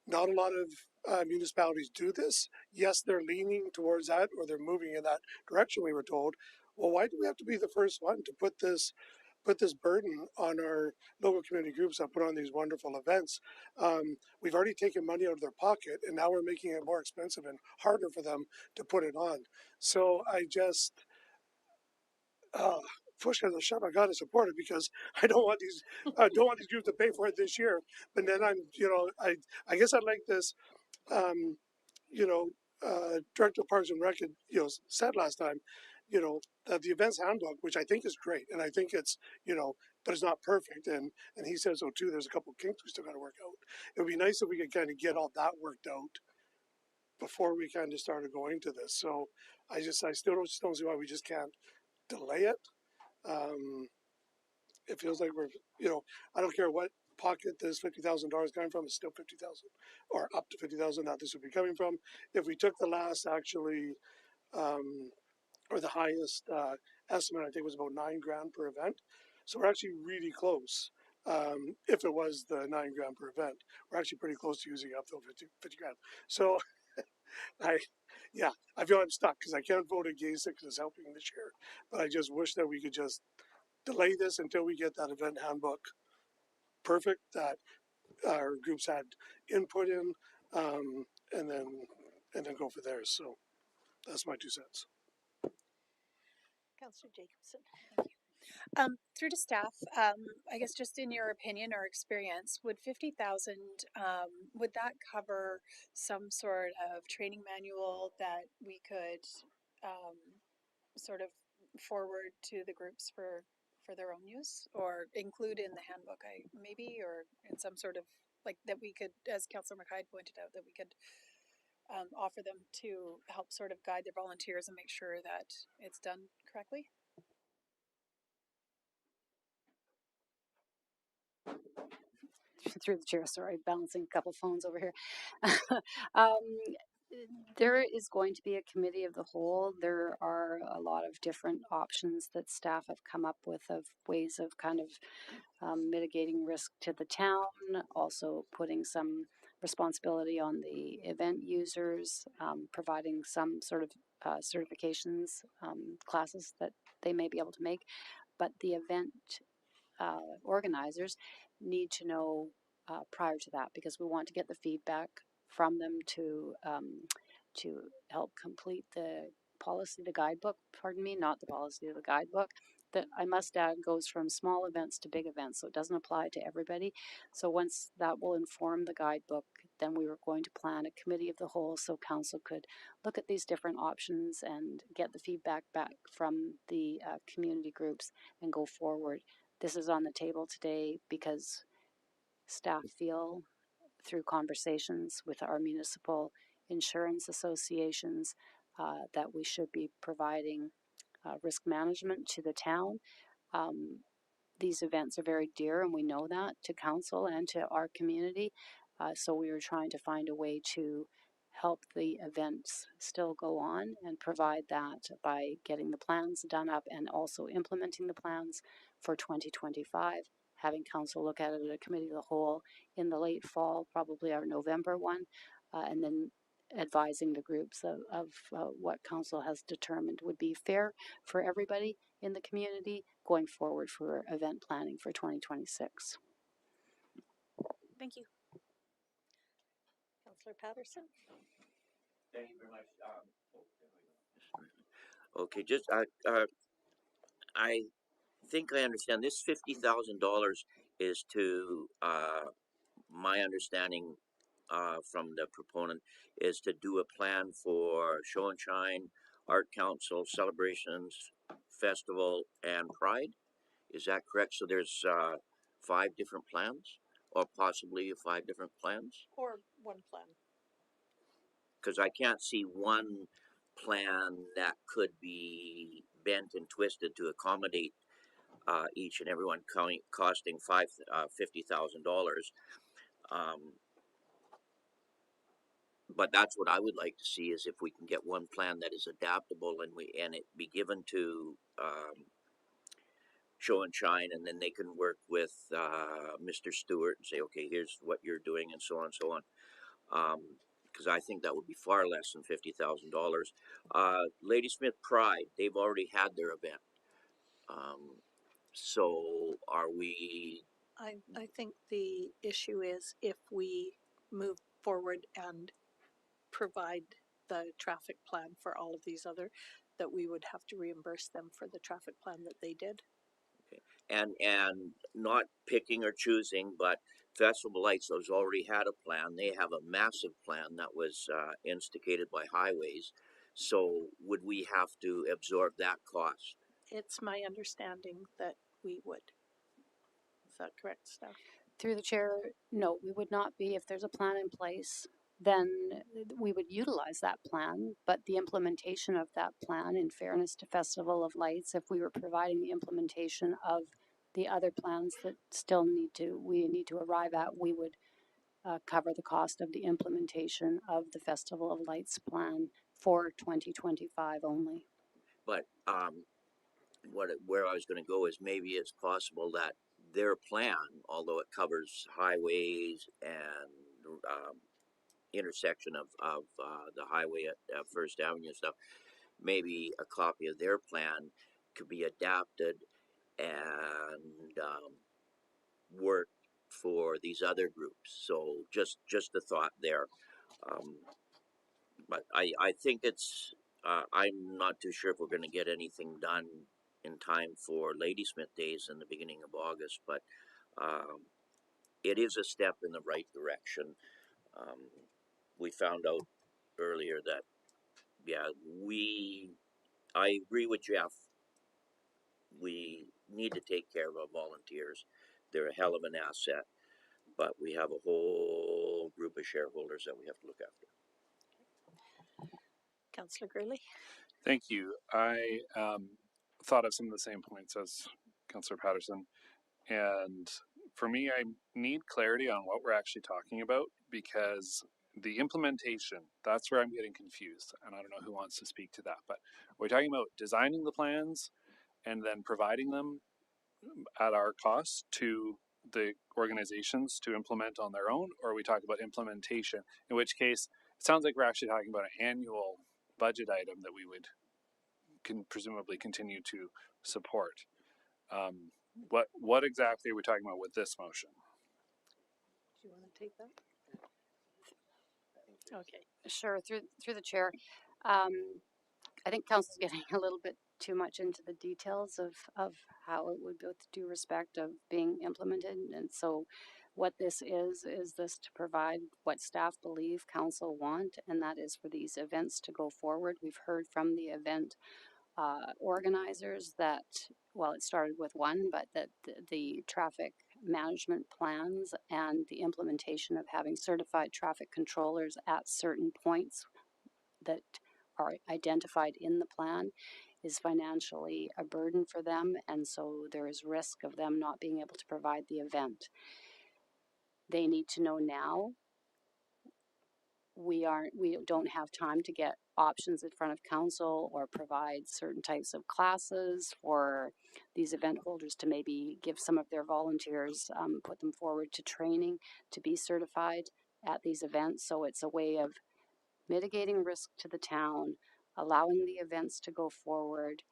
not a lot of municipalities do this. Yes, they're leaning towards that, or they're moving in that direction. We were told. Well, why do we have to be the first one to put this burden on our local community groups that put on these wonderful events? We've already taken money out of their pocket, and now we're making it more expensive and harder for them to put it on. So I just. Push as a shove, I got to support it because I don't want these groups to pay for it this year. But then I guess I'd like this, Director of Parks and Rec, said last time, that the events handbook, which I think is great, and I think it's, but it's not perfect, and he says so too. There's a couple of kinks we still got to work out. It would be nice if we could kind of get all that worked out before we kind of started going to this. So I still don't see why we just can't delay it. It feels like we're, I don't care what pocket this $50,000 coming from, it's still 50,000 or up to 50,000 that this would be coming from. If we took the last or the highest estimate, I think was about $9,000 per event. So we're actually really close. If it was the $9,000 per event, we're actually pretty close to using up the 50,000. So I feel I'm stuck because I can't vote against it because it's helping this year. But I just wish that we could just delay this until we get that event handbook perfect that our groups had input in, and then go for theirs. So that's my 2 cents. Councillor Jacobson? Through to staff, I guess just in your opinion or experience, would 50,000 would that cover some sort of training manual that we could sort of forward to the groups for their own use, or include in the handbook, or in some sort of like that we could, as Councillor McKay pointed out, that we could offer them to help sort of guide their volunteers and make sure that it's done correctly? through the chair, sorry, balancing a couple phones over here. um, there is going to be a committee of the whole. There are a lot of different options that staff have come up with of ways of kind of mitigating risk to the town, also putting some responsibility on the event users, providing some sort of certifications, classes that they may be able to make. But the event organizers need to know prior to that, because we want to get the feedback from them to help complete the policy, the guidebook, pardon me, not the policy, the guidebook, that I must add goes from small events to big events, so it doesn't apply to everybody. So once that will inform the guidebook, then we were going to plan a committee of the whole so council could look at these different options and get the feedback back from the community groups and go forward. This is on the table today because staff feel, through conversations with our municipal insurance associations, that we should be providing risk management to the town. These events are very dear, and we know that, to council and to our community. So we were trying to find a way to help the events still go on and provide that by getting the plans done up and also implementing the plans for 2025, having council look at it at a committee of the whole in the late fall, probably our November one, and then advising the groups of what council has determined would be fair for everybody in the community going forward for event planning for 2026. Thank you. Councillor Patterson? Thank you very much. Okay, just I think I understand this $50,000 is to my understanding from the proponent is to do a plan for Show and Shine, Art Council, celebrations, festival, and Pride. Is that correct? So there's 5 different plans, or possibly 5 different plans? Or one plan? Because I can't see one plan that could be bent and twisted to accommodate each and every one, costing $50,000. But that's what I would like to see, is if we can get one plan that is adaptable and it be given to Show and Shine, and then they can work with Mr. Stewart and say, okay, here's what you're doing, and so on and so on. Because I think that would be far less than $50,000. Ladysmith Pride, they've already had their event. So are we? I think the issue is if we move forward and provide the traffic plan for all of these other, that we would have to reimburse them for the traffic plan that they did. Okay. And not picking or choosing, but Festival Lights has already had a plan. They have a massive plan that was instigated by Highways. So would we have to absorb that cost? It's my understanding that we would. Is that correct, staff? Through the chair, no, we would not be. If there's a plan in place, then we would utilize that plan, but the implementation of that plan, in fairness to Festival of Lights, if we were providing the implementation of the other plans that still we need to arrive at, we would cover the cost of the implementation of the Festival of Lights plan for 2025 only. But where I was going to go is maybe it's possible that their plan, although it covers highways and intersection of the highway at First Avenue and stuff, maybe a copy of their plan could be adapted and work for these other groups. So just a thought there. But I think it's I'm not too sure if we're going to get anything done in time for Ladysmith Days in the beginning of August, but it is a step in the right direction. We found out earlier that, yeah, I agree with Jeff. We need to take care of our volunteers. They're a hell of an asset, but we have a whole group of shareholders that we have to look after. Councillor Gurley? Thank you. I thought of some of the same points as Councillor Patterson, and for me, I need clarity on what we're actually talking about, because the implementation, that's where I'm getting confused. And I don't know who wants to speak to that, but we're talking about designing the plans and then providing them at our cost to the organizations to implement on their own, or are we talking about implementation, in which case it sounds like we're actually talking about an annual budget item that we would presumably continue to support. What exactly are we talking about with this motion? Do you want to take that? Okay. Sure, through the chair. I think council's getting a little bit too much into the details of how it would, with due respect, of being implemented. And so what this is this to provide what staff believe council want, and that is for these events to go forward. We've heard from the event organizers that, well, it started with one, but that the traffic management plans and the implementation of having certified traffic controllers at certain points that are identified in the plan is financially a burden for them, and so there is risk of them not being able to provide the event. They need to know now. We don't have time to get options in front of council or provide certain types of classes for these event holders to maybe give some of their volunteers, put them forward to training to be certified at these events. So it's a way of mitigating risk to the town, allowing the events to go forward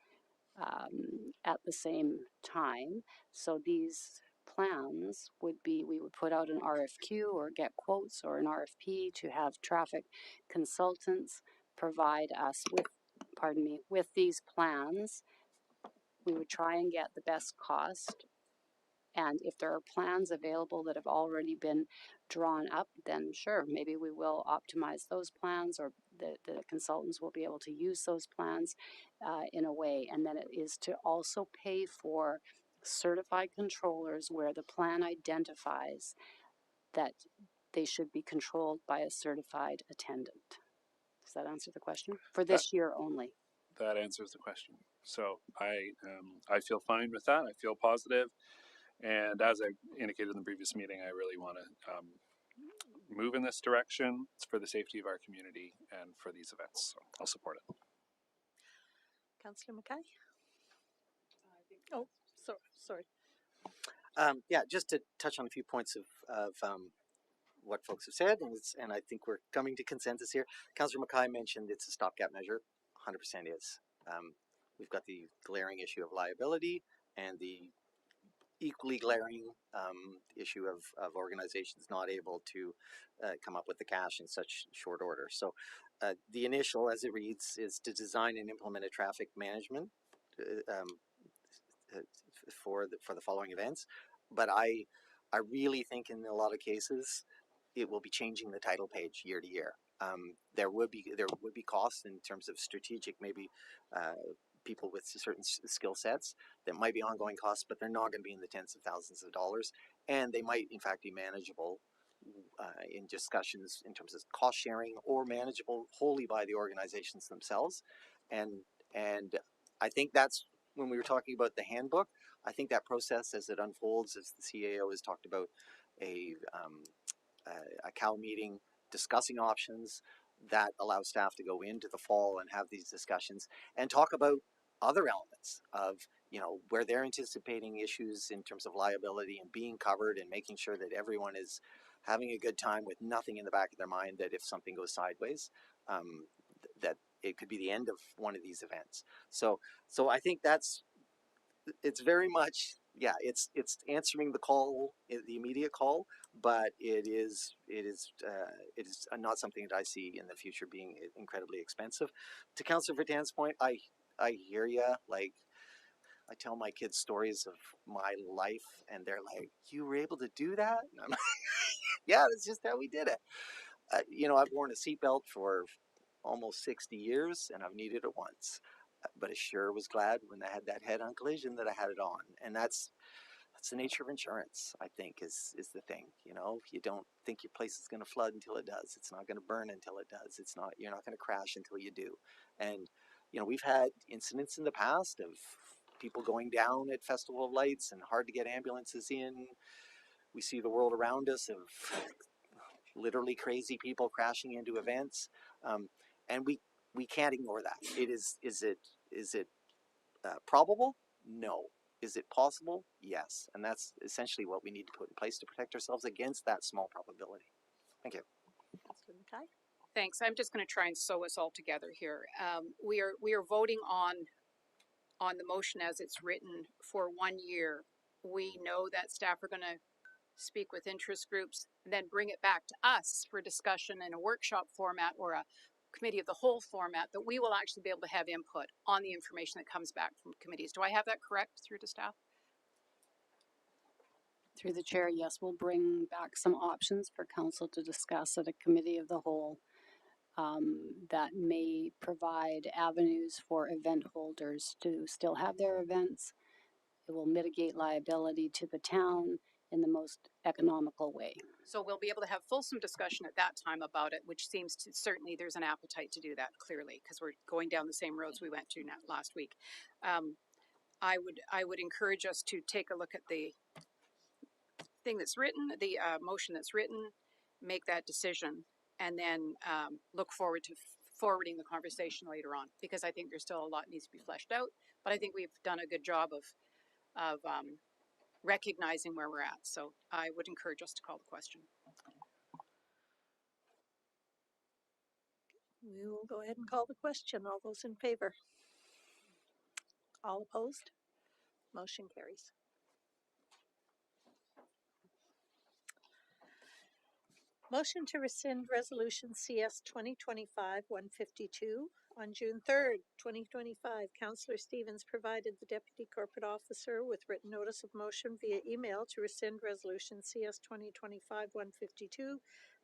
at the same time. So these plans would be, we would put out an RFQ or get quotes or an RFP to have traffic consultants provide us with, with these plans. We would try and get the best cost. And if there are plans available that have already been drawn up, then sure, maybe we will optimize those plans, or the consultants will be able to use those plans in a way. And then it is to also pay for certified controllers where the plan identifies that they should be controlled by a certified attendant. Does that answer the question? For this year only. That answers the question. So I feel fine with that. I feel positive. And as I indicated in the previous meeting, I really want to move in this direction. It's for the safety of our community and for these events. So I'll support it. Councillor Mackay? Oh, sorry. Yeah, just to touch on a few points of what folks have said, and I think we're coming to consensus here. Councillor Mackay mentioned it's a stopgap measure. 100% is. We've got the glaring issue of liability and the equally glaring issue of organizations not able to come up with the cash in such short order. So the initial, as it reads, is to design and implement a traffic management for the following events. But I really think in a lot of cases it will be changing the title page year to year. There would be costs in terms of strategic, maybe people with certain skill sets that might be ongoing costs, but they're not going to be in the tens of thousands of dollars, and they might in fact be manageable in discussions in terms of cost sharing, or manageable wholly by the organizations themselves. And I think that's when we were talking about the handbook. I think that process as it unfolds, as the CAO has talked about a CAL meeting discussing options that allow staff to go into the fall and have these discussions and talk about other elements of, where they're anticipating issues in terms of liability and being covered, and making sure that everyone is having a good time with nothing in the back of their mind that if something goes sideways, that it could be the end of one of these events. So I think it's very much, it's answering the call, the immediate call, but it is not something that I see in the future being incredibly expensive. To Councillor Verdan's point, I hear you. Like, I tell my kids stories of my life, and they're like, "You were able to do that?" And I'm like, "Yeah, that's just how we did it." I've worn a seatbelt for almost 60 years, and I've needed it once. But I sure was glad when I had that head-on collision that I had it on. And that's the nature of insurance, I think, is the thing. You don't think your place is going to flood until it does. It's not going to burn until it does. You're not going to crash until you do. And we've had incidents in the past of people going down at Festival of Lights and hard to get ambulances in, We see the world around us of literally crazy people crashing into events, and we can't ignore that. Is it probable? No. Is it possible? Yes. And that's essentially what we need to put in place to protect ourselves against that small probability. Thank you. Councillor Mackay? Thanks. I'm just going to try and sew us all together here. We are voting on the motion as it's written for 1 year. We know that staff are going to speak with interest groups, and then bring it back to us for discussion in a workshop format or a committee of the whole format, that we will actually be able to have input on the information that comes back from committees. Do I have that correct through to staff? Through the chair, yes, we'll bring back some options for council to discuss at a committee of the whole that may provide avenues for event holders to still have their events. It will mitigate liability to the town in the most economical way. So we'll be able to have fulsome discussion at that time about it, which seems to, certainly there's an appetite to do that clearly, because we're going down the same roads we went to last week. I would encourage us to take a look at the thing that's written, the motion that's written, make that decision, and then look forward to forwarding the conversation later on, because I think there's still a lot needs to be fleshed out, but I think we've done a good job of recognizing where we're at. So I would encourage us to call the question. We will go ahead and call the question. All those in favor? All opposed? Motion carries. Motion to rescind Resolution CS 2025-152. On June 3rd, 2025, Councillor Stevens provided the Deputy Corporate Officer with written notice of motion via email to rescind Resolution CS 2025-152,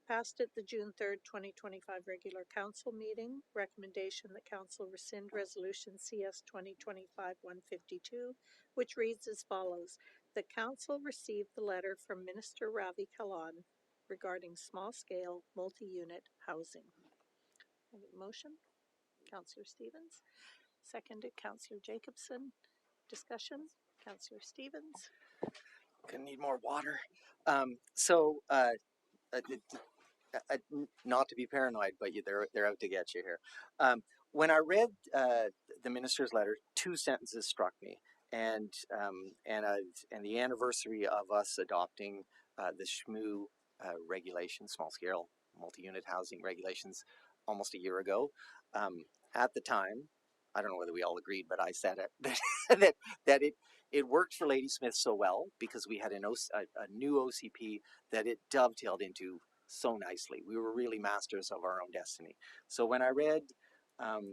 passed at the June 3rd, 2025 regular council meeting. Recommendation that council rescind Resolution CS 2025-152, which reads as follows. The council received the letter from Minister Ravi Kalan regarding small-scale multi-unit housing. Have a motion? Councillor Stevens, seconded Councillor Jacobson. Discussion? Councillor Stevens. Gonna need more water. Not to be paranoid, but they're out to get you here. When I read the minister's letter, two sentences struck me, and the anniversary of us adopting the SHMU regulation, small scale multi-unit housing regulations, almost a year ago. At the time, I don't know whether we all agreed, but I said it that it worked for Ladysmith so well because we had a new OCP that it dovetailed into so nicely. We were really masters of our own destiny. So when I read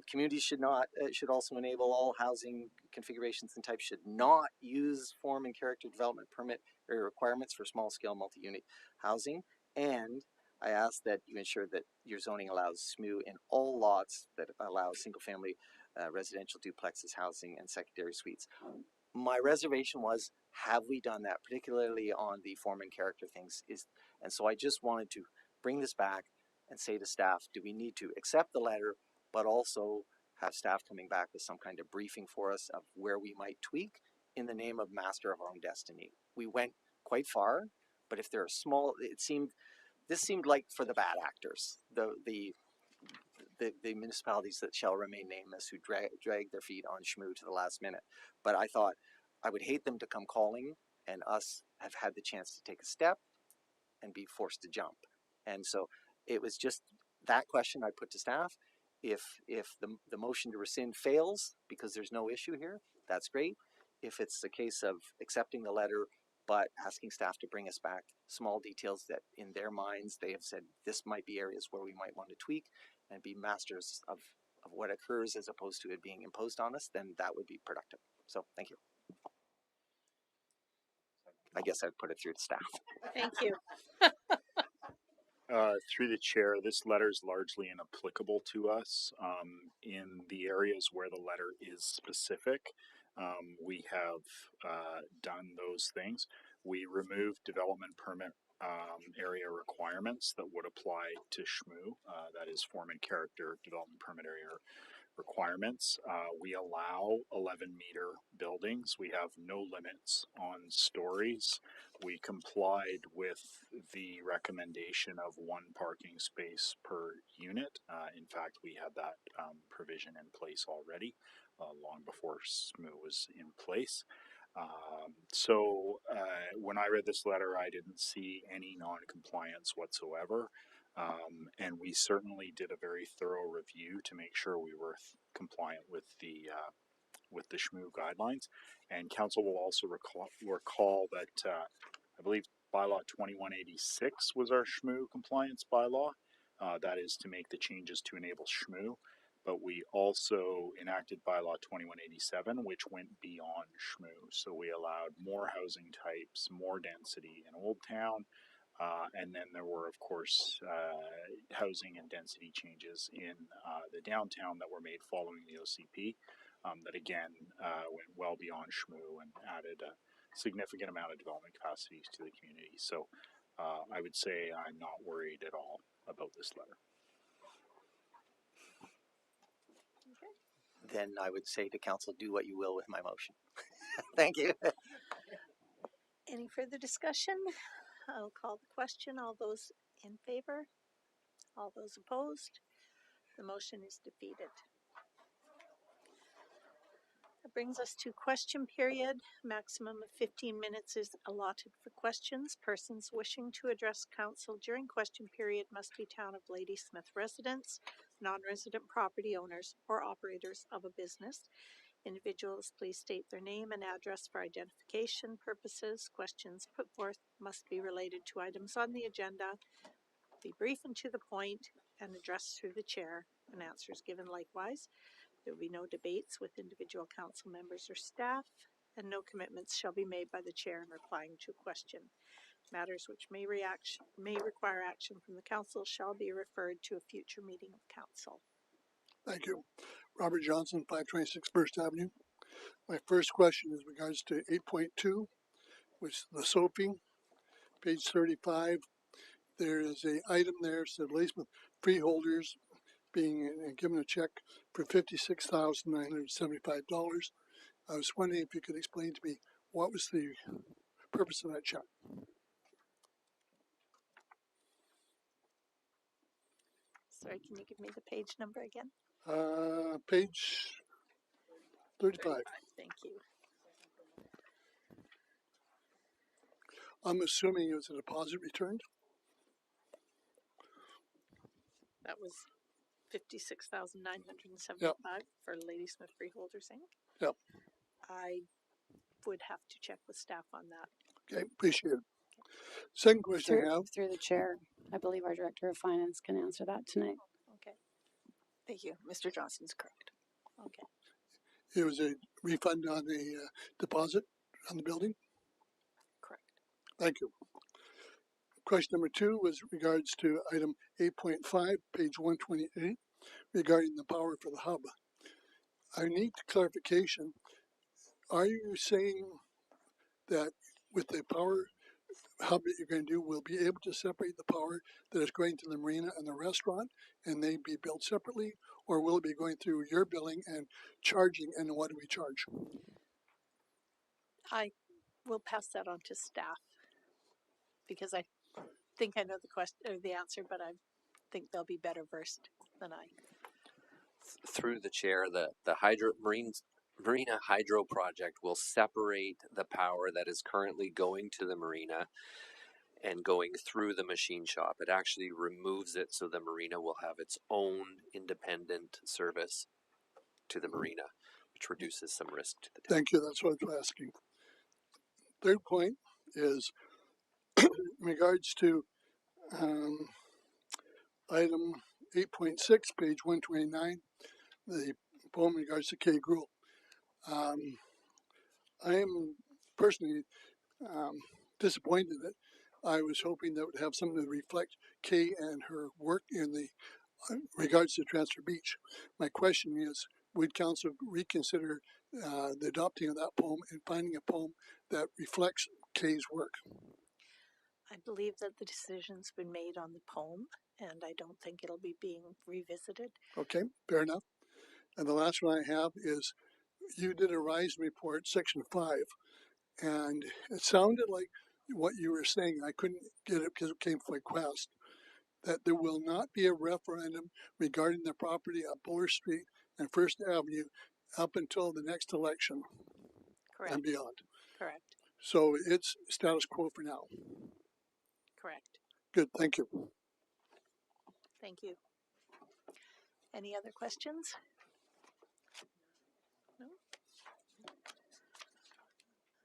communities should also enable all housing configurations and types should not use form and character development permit area requirements for small scale multi-unit housing, and I ask that you ensure that your zoning allows SMU in all lots that allow single family residential duplexes, housing, and secondary suites. My reservation was, have we done that, particularly on the form and character things? And so I just wanted to bring this back and say to staff, do we need to accept the letter, but also have staff coming back with some kind of briefing for us of where we might tweak in the name of master of our own destiny? We went quite far, but if there are small, this seemed like for the bad actors, the municipalities that shall remain nameless who drag their feet on SHMU to the last minute. But I thought I would hate them to come calling and us have had the chance to take a step and be forced to jump. And so it was just that question I put to staff. If the motion to rescind fails because there's no issue here, that's great. If it's a case of accepting the letter but asking staff to bring us back small details that in their minds they have said this might be areas where we might want to tweak and be masters of what occurs as opposed to it being imposed on us, then that would be productive. So thank you. I guess I'd put it through to staff. Thank you. Through the chair, this letter is largely inapplicable to us in the areas where the letter is specific. We have done those things. We removed development permit area requirements that would apply to SHMU. That is form and character development permit area requirements. We allow 11-meter buildings. We have no limits on stories. We complied with the recommendation of one parking space per unit. In fact, we had that provision in place already long before SMU was in place. So when I read this letter, I didn't see any non-compliance whatsoever. And we certainly did a very thorough review to make sure we were compliant with the SMU guidelines. And council will also recall that I believe bylaw 2186 was our SMU compliance bylaw. That is to make the changes to enable SMU. But we also enacted bylaw 2187, which went beyond SMU. So we allowed more housing types, more density in Old Town. And then there were, of course, housing and density changes in the downtown that were made following the OCP that again went well beyond SMU and added a significant amount of development capacities to the community. So I would say I'm not worried at all about this letter. Then I would say to council, do what you will with my motion. Thank you. Any further discussion? I'll call the question. All those in favor? All those opposed? The motion is defeated. That brings us to question period. Maximum of 15 minutes is allotted for questions. Persons wishing to address council during question period must be town of Ladysmith residents, non-resident property owners, or operators of a business. Individuals, please state their name and address for identification purposes. Questions put forth must be related to items on the agenda, be brief and to the point, and addressed through the chair, and answers given likewise. There will be no debates with individual council members or staff, and no commitments shall be made by the chair in replying to a question. Matters which may require action from the council shall be referred to a future meeting of council. Thank you. Robert Johnson, 526 First Avenue. My first question is regards to 8.2, which is the soaping, page 35. There is a item there, said Ladysmith freeholders being given a check for $56,975. I was wondering if you could explain to me what was the purpose of that check. Sorry, can you give me the page number again? Page 35. Thank you. I'm assuming it was a deposit returned. That was $56,975 for Ladysmith Freeholders Inc. Yep. I would have to check with staff on that. Okay, appreciate it. Second question I have. Through the chair, I believe our director of finance can answer that tonight. Okay. Thank you. Mr. Johnson's correct. Okay. It was a refund on the deposit on the building. Correct. Thank you. Question number 2 was regards to item 8.5, page 128, regarding the power for the hub. I need clarification. Are you saying that with the power hub that you're going to do, we'll be able to separate the power that is going to the marina and the restaurant, and they be billed separately, or will it be going through your billing and charging, and what do we charge? I will pass that on to staff because I think I know the question or the answer, but I think they'll be better versed than I. Through the chair, the Marina Hydro project will separate the power that is currently going to the marina and going through the machine shop. It actually removes it so the marina will have its own independent service to the marina, which reduces some risk to the town. Thank you. That's what I was asking. Third point is in regards to item 8.6, page 129, the poem in regards to Kay Gruel. I am personally disappointed that I was hoping that would have something to reflect Kay and her work in the regards to Transfer Beach. My question is, would council reconsider the adopting of that poem and finding a poem that reflects Kay's work? I believe that the decision's been made on the poem, and I don't think it'll be being revisited. Okay, fair enough. And the last one I have is you did a rise report, section 5, and it sounded like what you were saying. I couldn't get it because it came from Quest, that there will not be a referendum regarding the property at Buller Street and First Avenue up until the next election Correct. and beyond. Correct. So it's status quo for now. Correct. Good, thank you. Thank you. Any other questions? No?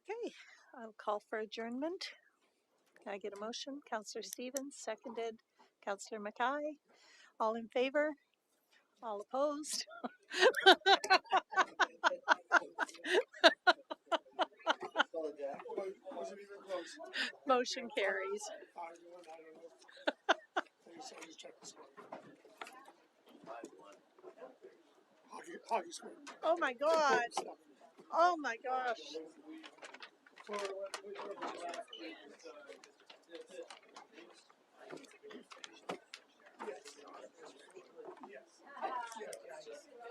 Okay, I'll call for adjournment. Can I get a motion? Councillor Stevens, seconded. Councillor Mackay, all in favor? All opposed? Motion carries. Hockey score. Oh my God. Oh my gosh.